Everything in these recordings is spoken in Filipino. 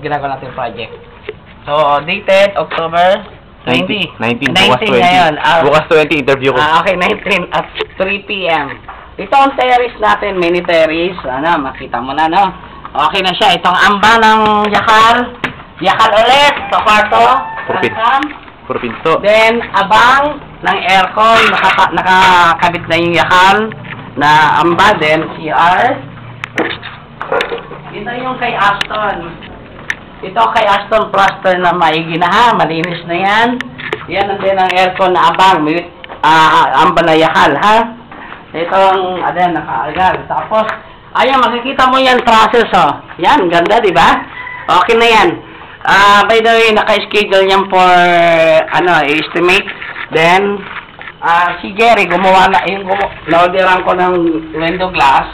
ginagawa natin project. So, dated October 20. 19 bukas 20. Ngayon. Bukas 20, interview ko. Okay, 19 at 3 p.m. Ito ang terrace natin, mini terrace. Ano, makita mo na, no? Okay na siya. Itong amba ng yakal. Yakal ulit sa kwarto. Puro pinto. Then, abang ng aircon. Nakakabit na yung yakal na amba. Then, CR. Ito yung kay Aston. Ito kay Aston plaster na maigi na ha. Malinis na yan. Yan ang din ang aircon na abang. May amba na yakal ha. Ito ang nakaagal. Tapos, ayan, makikita mo yan trusses oh. Yan, ganda di ba? Okay na yan. By the way, naka-schedule yan for estimate. Then, si Gary gumawa na yung na-orderan ko ng window glass.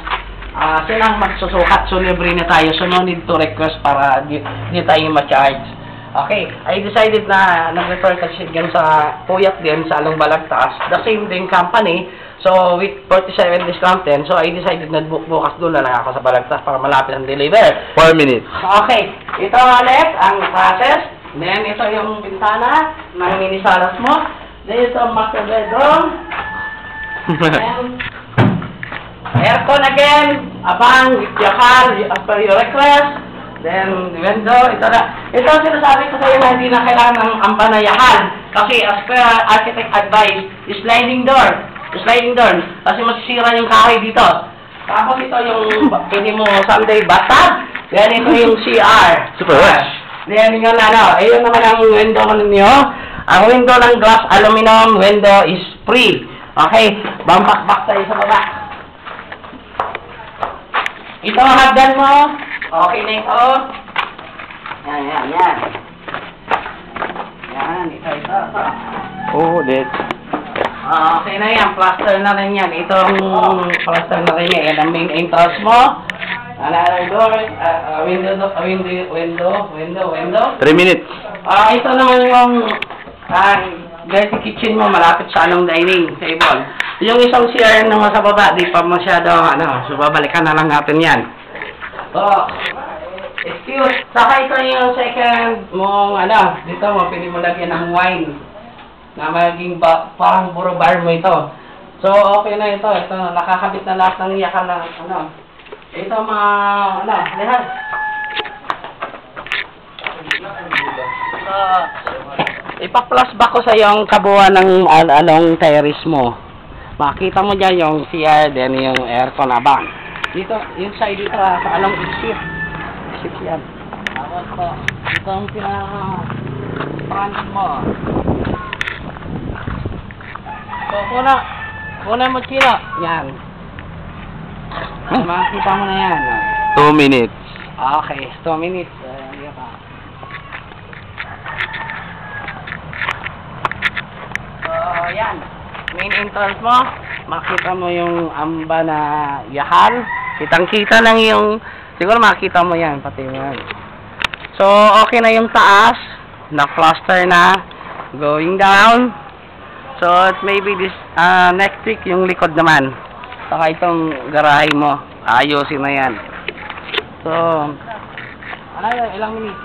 Silang magsusukat, so libre na tayo. So no need to request para di tayo ma-charge. Okay, I decided na nag-refer kasi dyan sa Puyat din, sa Along Balagtas. The same din company. So with 47 discount din. So I decided na bukas doon na lang ako sa Balagtas para malapit ang deliver. 4 minutes. Okay, ito ulit ang process. Then ito yung bintana ng mini salas mo. Then ito ang master bedroom. Then, aircon again, abang, yakal, as per your request. Then, window, ito ang sinasabi ko sa iyo na hindi na kailangan ng amba na yakal. Kasi as per architect advice, sliding door. Kasi masisira yung kahoy dito. Tapos ito yung, hindi mo someday bathtub. Then ito yung CR. Super rush. Then yun ayun naman ang window ninyo. Ang window ng glass aluminum window is free. Okay, bambak-bak tayo sa baba. Ito ang hagdan mo. Okay na ito. Yan. Yan, ito. Oh, that's... Okay na yan. Plaster na rin yan. Itong plaster na rin yan. Yan ang main entrance mo. Another door. Window. 3 minutes. Ito naman yung dirty kitchen mo. Malapit sa anong dining table. Yung isang CR naman sa baba, di pa masyado, so babalikan na lang natin yan. So, excuse, saka ito yung second mong, dito mo, pwede mo lagyan ng wine, na maging parang puro bar mo ito. So, okay na ito, nakakabit na lahat ng yakal na, ito mga, lahat. So, ipa-flashback ko sa yung kabuuan ng, terrace mo. Makita mo dyan yung CR, then yung aircon abang. Dito, yung side dito sa along exit. Exit yan. Tapos po, ito ang pinaka-front mo. So, kuna mo sila. Yan. Makita mo na yan. 2 minutes. Okay, 2 minutes. So, yan. Main entrance mo, makita mo yung amba na yakal. Kitang-kita lang yung, siguro makita mo yan, pati yan. So, okay na yung taas, na-plaster na, going down. So, maybe this, next week, yung likod naman. Saka itong garahe mo, ayusin na yan. So, ilang minutes?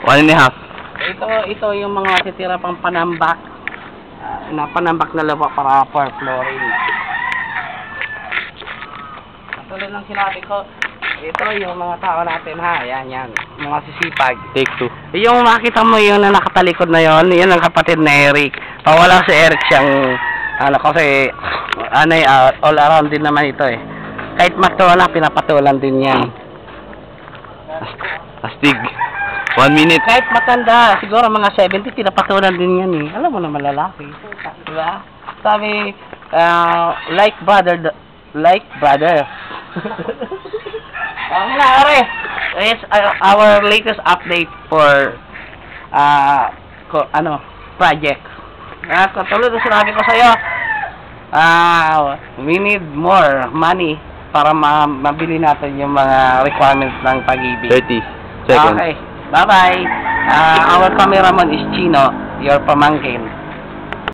1.5. Ito yung mga titira pang panambak. Panambak na lupa para for flooring. Katulad ng sinabi ko, ito yung mga tao natin ha, yan, mga sisipag. Take 2. Yung makita mo yun na nakatalikod na yun ang kapatid na Eric. Pawala si Eric siyang, kasi, all around din naman ito eh. Kahit matula, pinapatulan din yan. Astig. 1 minute. Kahit matanda, siguro mga 70, pinapatulan din yan eh. Alam mo naman lalaki. Diba? Sabi, like brother. Okay na, are. It's our latest update for, project. Katulad na sinabi ko sa'yo, we need more money para mabili natin yung mga requirements ng pag-ibig. 30 seconds. Okay. Bye-bye. Our cameraman is Chino, your pamangkin.